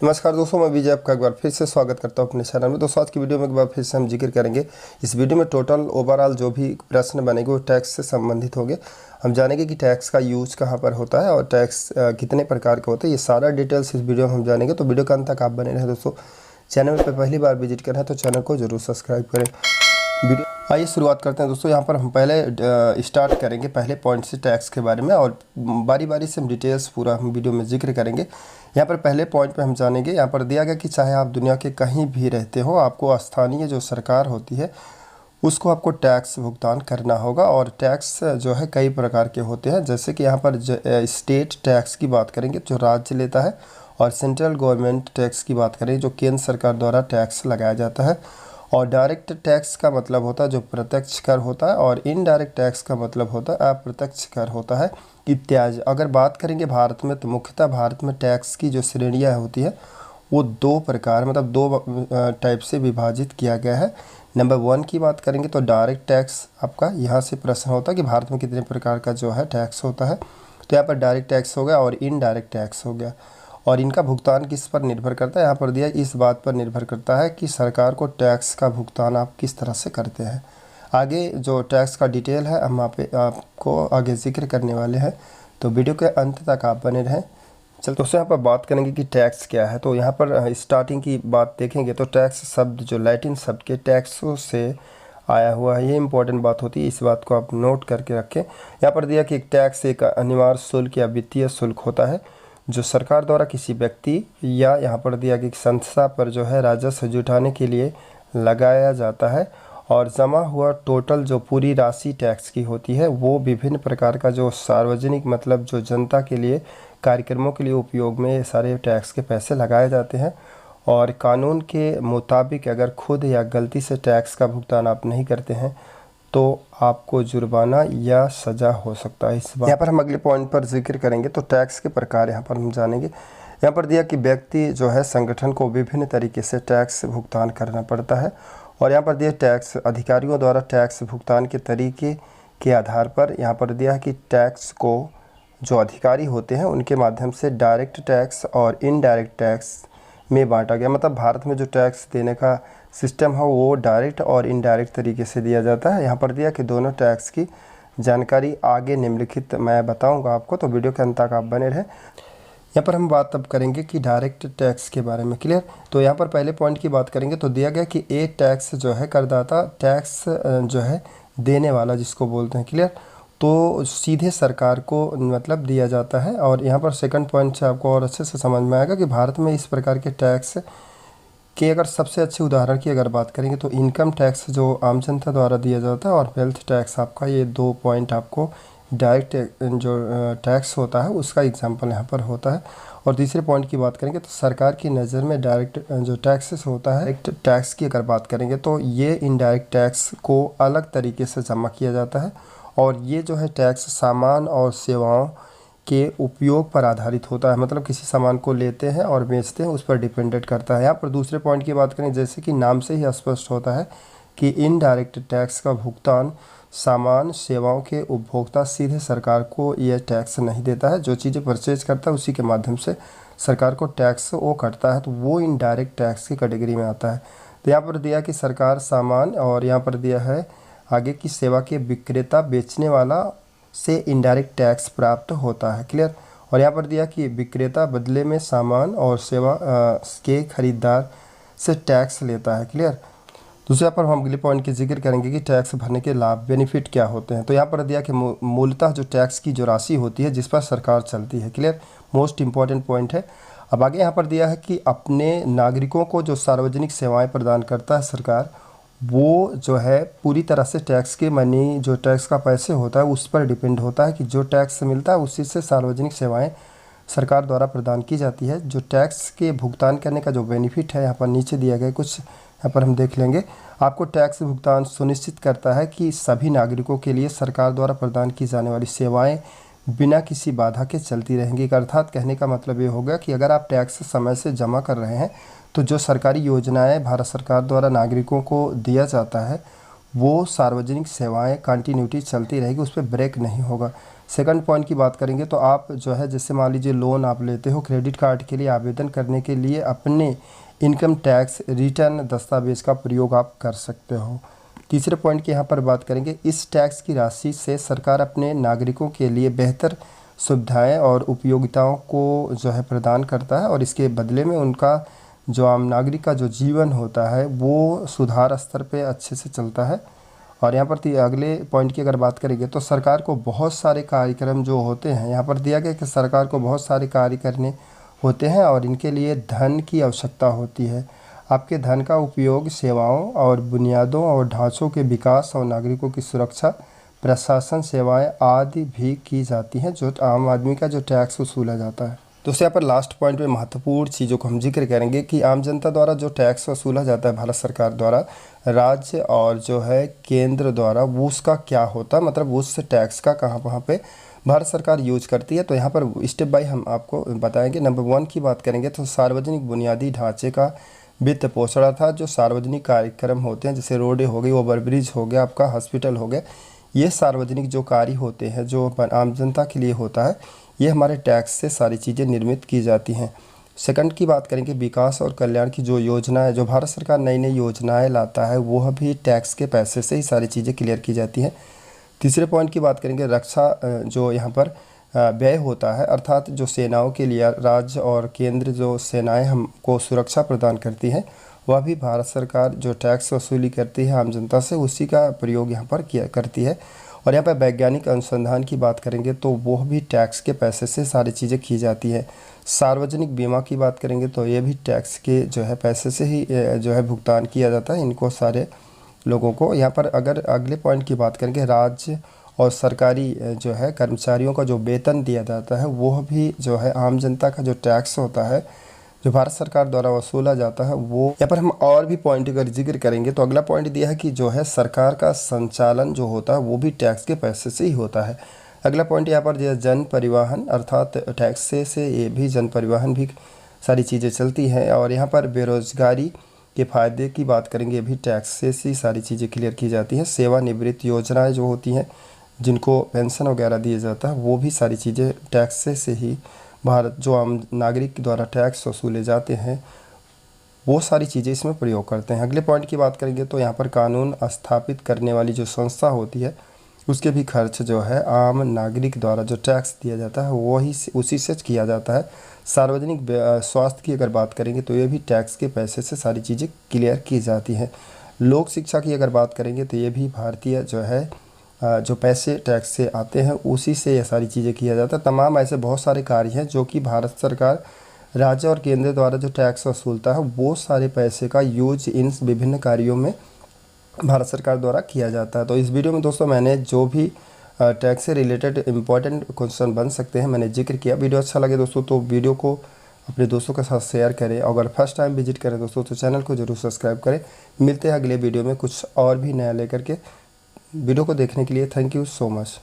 नमस्कार दोस्तों, मैं विजय आपका एक बार फिर से स्वागत करता हूं अपने चैनल में। दोस्तों आज की वीडियो में एक बार फिर से हम जिक्र करेंगे। इस वीडियो में टोटल ओवरऑल जो भी प्रश्न बनेंगे वो टैक्स से संबंधित होंगे। हम जानेंगे कि टैक्स का यूज कहां पर होता है और टैक्स कितने प्रकार के होते हैं। ये सारा डिटेल्स इस वीडियो में हम जानेंगे, तो वीडियो के अंत तक आप बने रहें। दोस्तों चैनल पर पहली बार विजिट कर रहे हैं तो चैनल को जरूर सब्सक्राइब करें। वीडियो आइए शुरुआत करते हैं। दोस्तों यहाँ पर हम पहले स्टार्ट करेंगे पहले पॉइंट से टैक्स के बारे में, और बारी बारी से हम डिटेल्स पूरा हम वीडियो में जिक्र करेंगे। यहाँ पर पहले पॉइंट पे हम जानेंगे, यहाँ पर दिया गया कि चाहे आप दुनिया के कहीं भी रहते हो, आपको स्थानीय जो सरकार होती है उसको आपको टैक्स भुगतान करना होगा। और टैक्स जो है कई प्रकार के होते हैं, जैसे कि यहाँ पर स्टेट टैक्स की बात करेंगे जो राज्य लेता है, और सेंट्रल गवर्नमेंट टैक्स की बात करें जो केंद्र सरकार द्वारा टैक्स लगाया जाता है। और डायरेक्ट टैक्स का मतलब होता है जो प्रत्यक्ष कर होता है, और इनडायरेक्ट टैक्स का मतलब होता है अप्रत्यक्ष कर होता है इत्यादि। अगर बात करेंगे भारत में, तो मुख्यतः भारत में टैक्स की जो श्रेणियाँ होती है वो दो प्रकार मतलब दो टाइप से विभाजित किया गया है। नंबर 1 की बात करेंगे तो डायरेक्ट टैक्स, आपका यहाँ से प्रश्न होता है कि भारत में कितने प्रकार का जो है टैक्स होता है। तो यहाँ पर डायरेक्ट टैक्स हो गया और इनडायरेक्ट टैक्स हो गया, और इनका भुगतान किस पर निर्भर करता है, यहाँ पर दिया इस बात पर निर्भर करता है कि सरकार को टैक्स का भुगतान आप किस तरह से करते हैं। आगे जो टैक्स का डिटेल है हम आपको आगे जिक्र करने वाले हैं, तो वीडियो के अंत तक आप बने रहें। चल दोस्तों यहाँ पर बात करेंगे कि टैक्स क्या है। तो यहाँ पर स्टार्टिंग की बात देखेंगे तो टैक्स शब्द जो लैटिन शब्द के टैक्सों से आया हुआ है, ये इंपॉर्टेंट बात होती है, इस बात को आप नोट करके रखें। यहाँ पर दिया कि एक टैक्स एक अनिवार्य शुल्क या वित्तीय शुल्क होता है जो सरकार द्वारा किसी व्यक्ति या यहाँ पर दिया कि संस्था पर जो है राजस्व जुटाने के लिए लगाया जाता है। और जमा हुआ टोटल जो पूरी राशि टैक्स की होती है वो विभिन्न प्रकार का जो सार्वजनिक मतलब जो जनता के लिए कार्यक्रमों के लिए उपयोग में ये सारे टैक्स के पैसे लगाए जाते हैं। और कानून के मुताबिक अगर खुद या गलती से टैक्स का भुगतान आप नहीं करते हैं तो आपको जुर्माना या सज़ा हो सकता है। इस बात यहाँ पर हम अगले पॉइंट पर जिक्र करेंगे, तो टैक्स के प्रकार यहाँ पर हम जानेंगे। यहाँ पर दिया कि व्यक्ति जो है संगठन को विभिन्न तरीके से टैक्स भुगतान करना पड़ता है। और यहाँ पर दिया टैक्स अधिकारियों द्वारा टैक्स भुगतान के तरीके के आधार पर यहाँ पर दिया है कि टैक्स को जो अधिकारी होते हैं उनके माध्यम से डायरेक्ट टैक्स और इनडायरेक्ट टैक्स में बांटा गया। मतलब भारत में जो टैक्स देने का सिस्टम है वो डायरेक्ट और इनडायरेक्ट तरीके से दिया जाता है। यहाँ पर दिया कि दोनों टैक्स की जानकारी आगे निम्नलिखित मैं बताऊंगा आपको, तो वीडियो के अंत तक आप बने रहें। यहाँ पर हम बात अब करेंगे कि डायरेक्ट टैक्स के बारे में। क्लियर? तो यहाँ पर पहले पॉइंट की बात करेंगे तो दिया गया कि एक टैक्स जो है करदाता, टैक्स जो है देने वाला जिसको बोलते हैं। क्लियर? तो सीधे सरकार को मतलब दिया जाता है। और यहाँ पर सेकंड पॉइंट से आपको और अच्छे से समझ में आएगा कि भारत में इस प्रकार के टैक्स के अगर सबसे अच्छे उदाहरण की अगर बात करेंगे तो इनकम टैक्स जो आम जनता द्वारा दिया जाता है, और वेल्थ टैक्स आपका, ये 2 पॉइंट आपको डायरेक्ट जो टैक्स होता है उसका एग्जांपल यहाँ पर होता है। और तीसरे पॉइंट की बात करेंगे तो सरकार की नज़र में डायरेक्ट जो टैक्सेस होता है, डायरेक्ट टैक्स की अगर बात करेंगे तो ये इनडायरेक्ट टैक्स को अलग तरीके से जमा किया जाता है। और ये जो है टैक्स सामान और सेवाओं के उपयोग पर आधारित होता है, मतलब किसी सामान को लेते हैं और बेचते हैं उस पर डिपेंडेंट करता है। यहाँ पर दूसरे पॉइंट की बात करें, जैसे कि नाम से ही स्पष्ट होता है कि इनडायरेक्ट टैक्स का भुगतान सामान सेवाओं के उपभोक्ता सीधे सरकार को यह टैक्स नहीं देता है। जो चीज़ें परचेज करता है उसी के माध्यम से सरकार को टैक्स वो कटता है, तो वो इनडायरेक्ट टैक्स की कैटेगरी में आता है। तो यहाँ पर दिया कि सरकार सामान, और यहाँ पर दिया है आगे की सेवा के विक्रेता बेचने वाला से इनडायरेक्ट टैक्स प्राप्त होता है। क्लियर? और यहाँ पर दिया कि विक्रेता बदले में सामान और सेवा के खरीदार से टैक्स लेता है। क्लियर? दूसरे पर हम अगले पॉइंट की जिक्र करेंगे कि टैक्स भरने के लाभ बेनिफिट क्या होते हैं। तो यहाँ पर दिया कि मूलतः जो टैक्स की जो राशि होती है जिस पर सरकार चलती है। क्लियर? मोस्ट इंपॉर्टेंट पॉइंट है। अब आगे यहाँ पर दिया है कि अपने नागरिकों को जो सार्वजनिक सेवाएँ प्रदान करता है सरकार, वो जो है पूरी तरह से टैक्स के मनी जो टैक्स का पैसे होता है उस पर डिपेंड होता है कि जो टैक्स मिलता है उसी से सार्वजनिक सेवाएं सरकार द्वारा प्रदान की जाती है। जो टैक्स के भुगतान करने का जो बेनिफिट है यहाँ पर नीचे दिया गया कुछ, यहाँ पर हम देख लेंगे। आपको टैक्स भुगतान सुनिश्चित करता है कि सभी नागरिकों के लिए सरकार द्वारा प्रदान की जाने वाली सेवाएँ बिना किसी बाधा के चलती रहेंगी। अर्थात कहने का मतलब ये होगा कि अगर आप टैक्स समय से जमा कर रहे हैं तो जो सरकारी योजनाएं भारत सरकार द्वारा नागरिकों को दिया जाता है वो सार्वजनिक सेवाएं कंटिन्यूटी चलती रहेगी, उस पर ब्रेक नहीं होगा। सेकंड पॉइंट की बात करेंगे तो आप जो है जैसे मान लीजिए लोन आप लेते हो, क्रेडिट कार्ड के लिए आवेदन करने के लिए अपने इनकम टैक्स रिटर्न दस्तावेज का प्रयोग आप कर सकते हो। तीसरे पॉइंट की यहाँ पर बात करेंगे, इस टैक्स की राशि से सरकार अपने नागरिकों के लिए बेहतर सुविधाएं और उपयोगिताओं को जो है प्रदान करता है और इसके बदले में उनका जो आम नागरिक का जो जीवन होता है वो सुधार स्तर पे अच्छे से चलता है। और यहाँ पर अगले पॉइंट की अगर बात करेंगे तो सरकार को बहुत सारे कार्यक्रम जो होते हैं, यहाँ पर दिया गया कि सरकार को बहुत सारे कार्य करने होते हैं और इनके लिए धन की आवश्यकता होती है। आपके धन का उपयोग सेवाओं और बुनियादों और ढांचों के विकास और नागरिकों की सुरक्षा, प्रशासन सेवाएं आदि भी की जाती हैं जो आम आदमी का जो टैक्स वसूला जाता है। दोस्तों यहाँ पर लास्ट पॉइंट में महत्वपूर्ण चीज़ों को हम जिक्र करेंगे कि आम जनता द्वारा जो टैक्स वसूला जाता है भारत सरकार द्वारा, राज्य और जो है केंद्र द्वारा, वो उसका क्या होता है, मतलब उस टैक्स का कहाँ पे भारत सरकार यूज करती है। तो यहाँ पर स्टेप बाय हम आपको बताएंगे। नंबर 1 की बात करेंगे तो सार्वजनिक बुनियादी ढांचे का वित्त पोषण, अर्थात जो सार्वजनिक कार्यक्रम होते हैं जैसे रोडें हो गई, ओवरब्रिज हो गया, आपका हॉस्पिटल हो गया, ये सार्वजनिक जो कार्य होते हैं जो आम जनता के लिए होता है, ये हमारे टैक्स से सारी चीज़ें निर्मित की जाती हैं। सेकंड की बात करेंगे, विकास और कल्याण की जो योजनाएं, जो भारत सरकार नई नई योजनाएं लाता है वो भी टैक्स के पैसे से ही सारी चीज़ें क्लियर की जाती हैं। तीसरे पॉइंट की बात करेंगे, रक्षा जो यहाँ पर व्यय होता है, अर्थात जो सेनाओं के लिए राज्य और केंद्र जो सेनाएं हमको सुरक्षा प्रदान करती हैं, वह भी भारत सरकार जो टैक्स वसूली करती है आम जनता से, उसी का प्रयोग यहाँ पर किया करती है। और यहाँ पर वैज्ञानिक अनुसंधान की बात करेंगे तो वो भी टैक्स के पैसे से सारी चीज़ें की जाती है। सार्वजनिक बीमा की बात करेंगे तो ये भी टैक्स के जो है पैसे से ही जो है भुगतान किया जाता है इनको सारे लोगों को। यहाँ पर अगर अगले पॉइंट की बात करेंगे, राज्य और सरकारी जो है कर्मचारियों का जो वेतन दिया जाता है वो भी जो है आम जनता का जो टैक्स होता है जो भारत सरकार द्वारा वसूला जाता है वो। यहाँ पर हम और भी पॉइंट अगर जिक्र करेंगे तो अगला पॉइंट दिया है कि जो है सरकार का संचालन जो होता है वो भी टैक्स के पैसे से ही होता है। अगला पॉइंट यहाँ पर जो है जन परिवहन, अर्थात टैक्स से ये भी जन परिवहन भी सारी चीज़ें चलती हैं। और यहाँ पर बेरोजगारी के फ़ायदे की बात करेंगे, भी टैक्स से ही सारी चीज़ें क्लियर की जाती हैं। सेवानिवृत्ति योजनाएँ जो होती हैं जिनको पेंशन वगैरह दिया जाता है वो भी सारी चीज़ें टैक्स से ही भारत जो आम नागरिक द्वारा टैक्स वसूले जाते हैं वो सारी चीज़ें इसमें प्रयोग करते हैं। अगले पॉइंट की बात करेंगे तो यहाँ पर कानून स्थापित करने वाली जो संस्था होती है उसके भी खर्च जो है आम नागरिक द्वारा जो टैक्स दिया जाता है वही उसी से किया जाता है। सार्वजनिक स्वास्थ्य की अगर बात करेंगे तो ये भी टैक्स के पैसे से सारी चीज़ें क्लियर की जाती हैं। लोक शिक्षा की अगर बात करेंगे तो ये भी भारतीय जो है जो पैसे टैक्स से आते हैं उसी से ये सारी चीज़ें किया जाता है। तमाम ऐसे बहुत सारे कार्य हैं जो कि भारत सरकार राज्य और केंद्र द्वारा जो टैक्स वसूलता है वो सारे पैसे का यूज इन विभिन्न कार्यों में भारत सरकार द्वारा किया जाता है। तो इस वीडियो में दोस्तों मैंने जो भी टैक्स से रिलेटेड इंपॉर्टेंट क्वेश्चन बन सकते हैं मैंने जिक्र किया। वीडियो अच्छा लगे दोस्तों तो वीडियो को अपने दोस्तों के साथ शेयर करें। अगर फर्स्ट टाइम विजिट करें दोस्तों तो चैनल को जरूर सब्सक्राइब करें। मिलते हैं अगले वीडियो में कुछ और भी नया लेकर के। वीडियो को देखने के लिए थैंक यू सो मच।